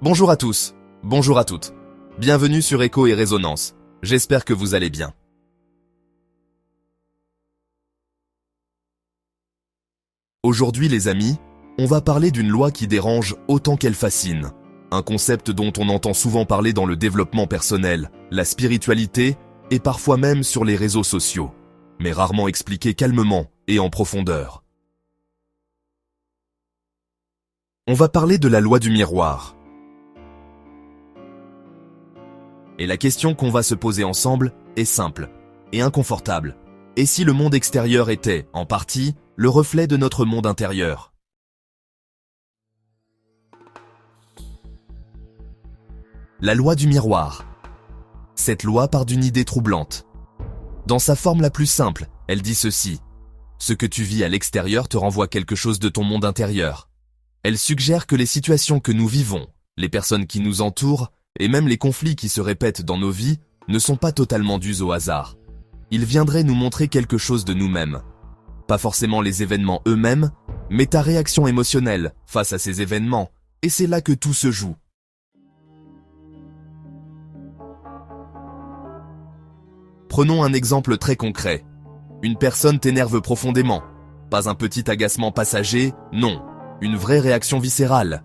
Bonjour à tous, bonjour à toutes. Bienvenue sur Écho et Résonance. J'espère que vous allez bien. Aujourd'hui les amis, on va parler d'une loi qui dérange autant qu'elle fascine. Un concept dont on entend souvent parler dans le développement personnel, la spiritualité et parfois même sur les réseaux sociaux, mais rarement expliqué calmement et en profondeur. On va parler de la loi du miroir. Et la question qu'on va se poser ensemble est simple et inconfortable. Et si le monde extérieur était, en partie, le reflet de notre monde intérieur? La loi du miroir. Cette loi part d'une idée troublante. Dans sa forme la plus simple, elle dit ceci. Ce que tu vis à l'extérieur te renvoie quelque chose de ton monde intérieur. Elle suggère que les situations que nous vivons, les personnes qui nous entourent, et même les conflits qui se répètent dans nos vies ne sont pas totalement dus au hasard. Ils viendraient nous montrer quelque chose de nous-mêmes. Pas forcément les événements eux-mêmes, mais ta réaction émotionnelle face à ces événements, et c'est là que tout se joue. Prenons un exemple très concret. Une personne t'énerve profondément. Pas un petit agacement passager, non. Une vraie réaction viscérale.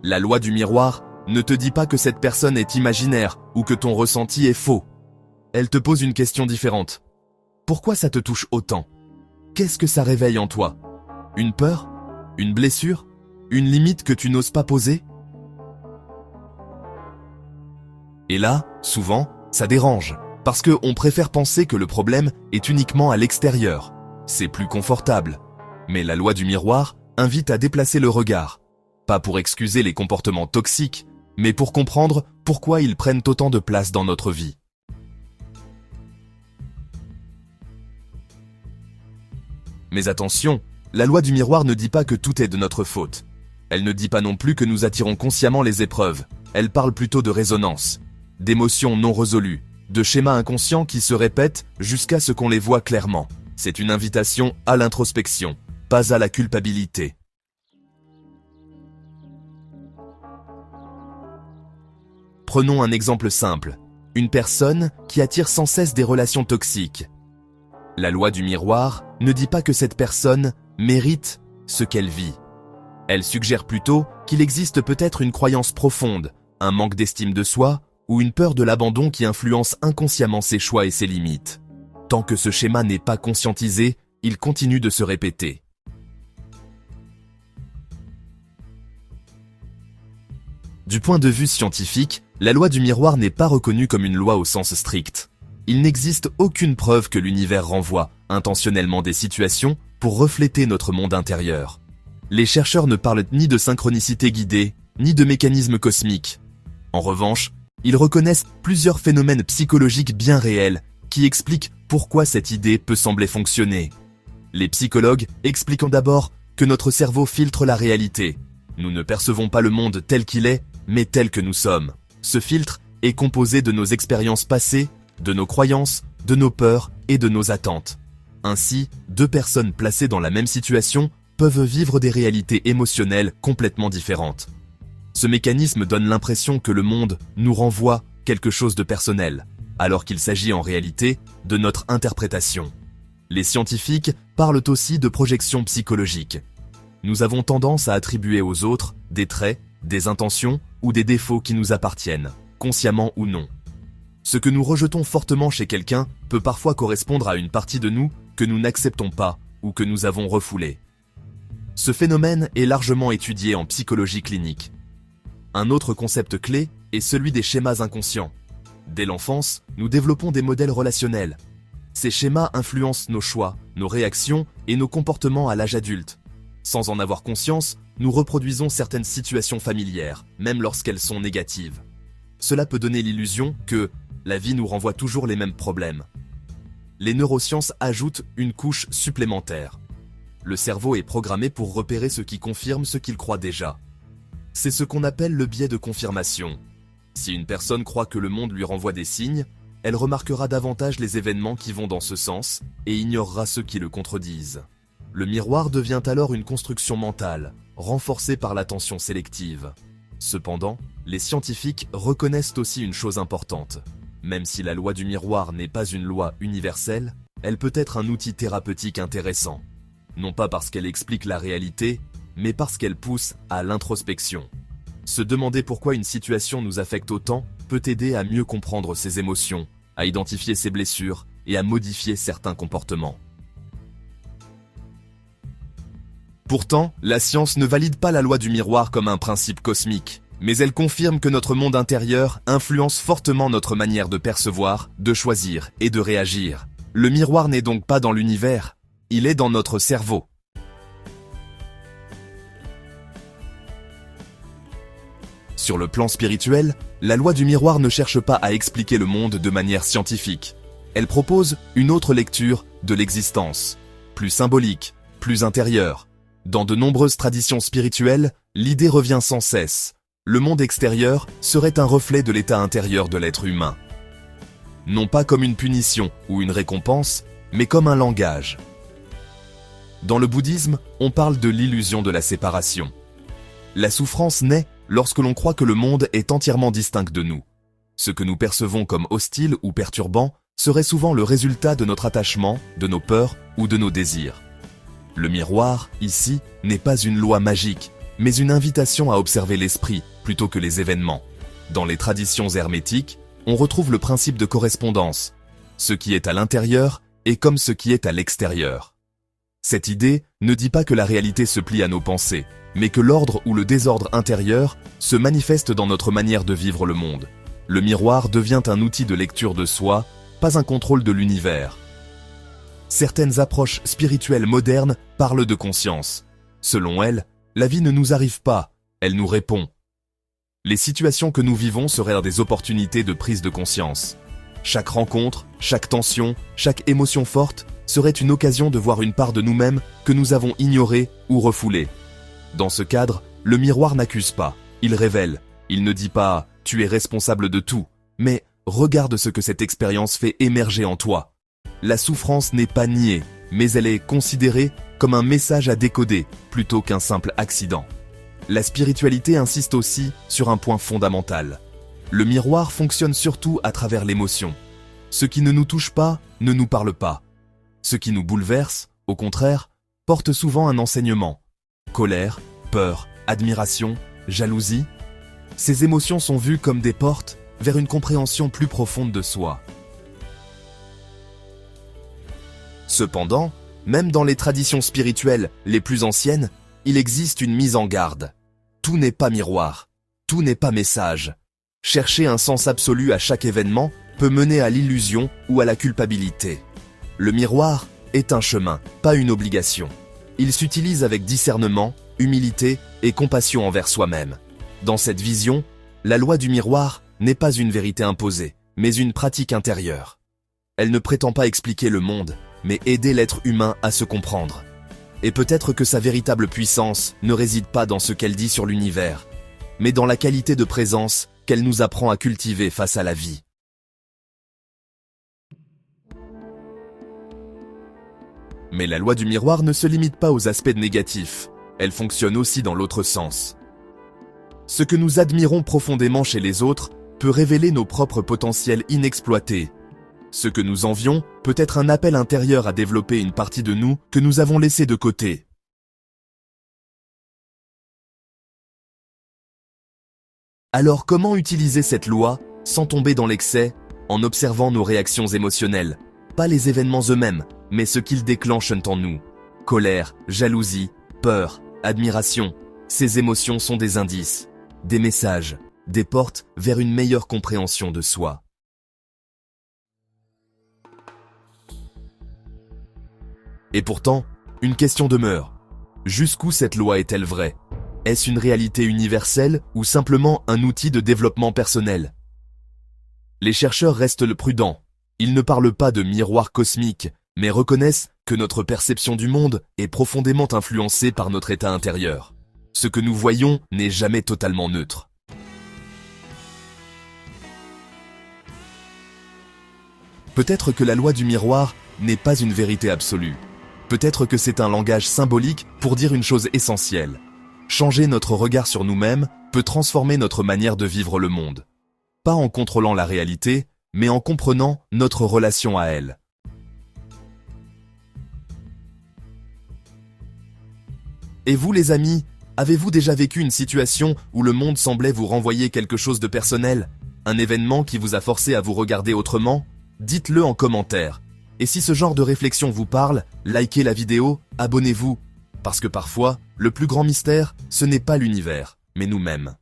La loi du miroir ne te dit pas que cette personne est imaginaire ou que ton ressenti est faux. Elle te pose une question différente. Pourquoi ça te touche autant? Qu'est-ce que ça réveille en toi? Une peur? Une blessure? Une limite que tu n'oses pas poser? Et là, souvent, ça dérange, parce qu'on préfère penser que le problème est uniquement à l'extérieur. C'est plus confortable. Mais la loi du miroir invite à déplacer le regard. Pas pour excuser les comportements toxiques, mais pour comprendre pourquoi ils prennent autant de place dans notre vie. Mais attention, la loi du miroir ne dit pas que tout est de notre faute. Elle ne dit pas non plus que nous attirons consciemment les épreuves. Elle parle plutôt de résonance, d'émotions non résolues, de schémas inconscients qui se répètent jusqu'à ce qu'on les voit clairement. C'est une invitation à l'introspection, pas à la culpabilité. Prenons un exemple simple. Une personne qui attire sans cesse des relations toxiques. La loi du miroir ne dit pas que cette personne mérite ce qu'elle vit. Elle suggère plutôt qu'il existe peut-être une croyance profonde, un manque d'estime de soi ou une peur de l'abandon qui influence inconsciemment ses choix et ses limites. Tant que ce schéma n'est pas conscientisé, il continue de se répéter. Du point de vue scientifique, la loi du miroir n'est pas reconnue comme une loi au sens strict. Il n'existe aucune preuve que l'univers renvoie intentionnellement des situations pour refléter notre monde intérieur. Les chercheurs ne parlent ni de synchronicité guidée, ni de mécanismes cosmiques. En revanche, ils reconnaissent plusieurs phénomènes psychologiques bien réels qui expliquent pourquoi cette idée peut sembler fonctionner. Les psychologues expliquent d'abord que notre cerveau filtre la réalité. Nous ne percevons pas le monde tel qu'il est, mais tel que nous sommes. Ce filtre est composé de nos expériences passées, de nos croyances, de nos peurs et de nos attentes. Ainsi, deux personnes placées dans la même situation peuvent vivre des réalités émotionnelles complètement différentes. Ce mécanisme donne l'impression que le monde nous renvoie quelque chose de personnel, alors qu'il s'agit en réalité de notre interprétation. Les scientifiques parlent aussi de projection psychologique. Nous avons tendance à attribuer aux autres des traits, des intentions ou des défauts qui nous appartiennent, consciemment ou non. Ce que nous rejetons fortement chez quelqu'un peut parfois correspondre à une partie de nous que nous n'acceptons pas ou que nous avons refoulée. Ce phénomène est largement étudié en psychologie clinique. Un autre concept clé est celui des schémas inconscients. Dès l'enfance, nous développons des modèles relationnels. Ces schémas influencent nos choix, nos réactions et nos comportements à l'âge adulte. Sans en avoir conscience, nous reproduisons certaines situations familières, même lorsqu'elles sont négatives. Cela peut donner l'illusion que la vie nous renvoie toujours les mêmes problèmes. Les neurosciences ajoutent une couche supplémentaire. Le cerveau est programmé pour repérer ce qui confirme ce qu'il croit déjà. C'est ce qu'on appelle le biais de confirmation. Si une personne croit que le monde lui renvoie des signes, elle remarquera davantage les événements qui vont dans ce sens et ignorera ceux qui le contredisent. Le miroir devient alors une construction mentale, renforcée par l'attention sélective. Cependant, les scientifiques reconnaissent aussi une chose importante. Même si la loi du miroir n'est pas une loi universelle, elle peut être un outil thérapeutique intéressant. Non pas parce qu'elle explique la réalité, mais parce qu'elle pousse à l'introspection. Se demander pourquoi une situation nous affecte autant peut aider à mieux comprendre ses émotions, à identifier ses blessures et à modifier certains comportements. Pourtant, la science ne valide pas la loi du miroir comme un principe cosmique, mais elle confirme que notre monde intérieur influence fortement notre manière de percevoir, de choisir et de réagir. Le miroir n'est donc pas dans l'univers, il est dans notre cerveau. Sur le plan spirituel, la loi du miroir ne cherche pas à expliquer le monde de manière scientifique. Elle propose une autre lecture de l'existence, plus symbolique, plus intérieure. Dans de nombreuses traditions spirituelles, l'idée revient sans cesse. Le monde extérieur serait un reflet de l'état intérieur de l'être humain. Non pas comme une punition ou une récompense, mais comme un langage. Dans le bouddhisme, on parle de l'illusion de la séparation. La souffrance naît lorsque l'on croit que le monde est entièrement distinct de nous. Ce que nous percevons comme hostile ou perturbant serait souvent le résultat de notre attachement, de nos peurs ou de nos désirs. Le miroir, ici, n'est pas une loi magique, mais une invitation à observer l'esprit plutôt que les événements. Dans les traditions hermétiques, on retrouve le principe de correspondance. Ce qui est à l'intérieur est comme ce qui est à l'extérieur. Cette idée ne dit pas que la réalité se plie à nos pensées, mais que l'ordre ou le désordre intérieur se manifeste dans notre manière de vivre le monde. Le miroir devient un outil de lecture de soi, pas un contrôle de l'univers. Certaines approches spirituelles modernes parlent de conscience. Selon elles, la vie ne nous arrive pas, elle nous répond. Les situations que nous vivons seraient des opportunités de prise de conscience. Chaque rencontre, chaque tension, chaque émotion forte serait une occasion de voir une part de nous-mêmes que nous avons ignorée ou refoulée. Dans ce cadre, le miroir n'accuse pas, il révèle. Il ne dit pas « tu es responsable de tout », mais « regarde ce que cette expérience fait émerger en toi ». La souffrance n'est pas niée, mais elle est considérée comme un message à décoder plutôt qu'un simple accident. La spiritualité insiste aussi sur un point fondamental. Le miroir fonctionne surtout à travers l'émotion. Ce qui ne nous touche pas ne nous parle pas. Ce qui nous bouleverse, au contraire, porte souvent un enseignement. Colère, peur, admiration, jalousie. Ces émotions sont vues comme des portes vers une compréhension plus profonde de soi. Cependant, même dans les traditions spirituelles les plus anciennes, il existe une mise en garde. Tout n'est pas miroir, tout n'est pas message. Chercher un sens absolu à chaque événement peut mener à l'illusion ou à la culpabilité. Le miroir est un chemin, pas une obligation. Il s'utilise avec discernement, humilité et compassion envers soi-même. Dans cette vision, la loi du miroir n'est pas une vérité imposée, mais une pratique intérieure. Elle ne prétend pas expliquer le monde, mais aider l'être humain à se comprendre. Et peut-être que sa véritable puissance ne réside pas dans ce qu'elle dit sur l'univers, mais dans la qualité de présence qu'elle nous apprend à cultiver face à la vie. Mais la loi du miroir ne se limite pas aux aspects négatifs, elle fonctionne aussi dans l'autre sens. Ce que nous admirons profondément chez les autres peut révéler nos propres potentiels inexploités. Ce que nous envions peut être un appel intérieur à développer une partie de nous que nous avons laissée de côté. Alors comment utiliser cette loi sans tomber dans l'excès, en observant nos réactions émotionnelles, pas les événements eux-mêmes, mais ce qu'ils déclenchent en nous? Colère, jalousie, peur, admiration, ces émotions sont des indices, des messages, des portes vers une meilleure compréhension de soi. Et pourtant, une question demeure. Jusqu'où cette loi est-elle vraie? Est-ce une réalité universelle ou simplement un outil de développement personnel? Les chercheurs restent prudents. Ils ne parlent pas de miroir cosmique, mais reconnaissent que notre perception du monde est profondément influencée par notre état intérieur. Ce que nous voyons n'est jamais totalement neutre. Peut-être que la loi du miroir n'est pas une vérité absolue. Peut-être que c'est un langage symbolique pour dire une chose essentielle. Changer notre regard sur nous-mêmes peut transformer notre manière de vivre le monde. Pas en contrôlant la réalité, mais en comprenant notre relation à elle. Et vous les amis, avez-vous déjà vécu une situation où le monde semblait vous renvoyer quelque chose de personnel? Un événement qui vous a forcé à vous regarder autrement? Dites-le en commentaire. Et si ce genre de réflexion vous parle, likez la vidéo, abonnez-vous. Parce que parfois, le plus grand mystère, ce n'est pas l'univers, mais nous-mêmes.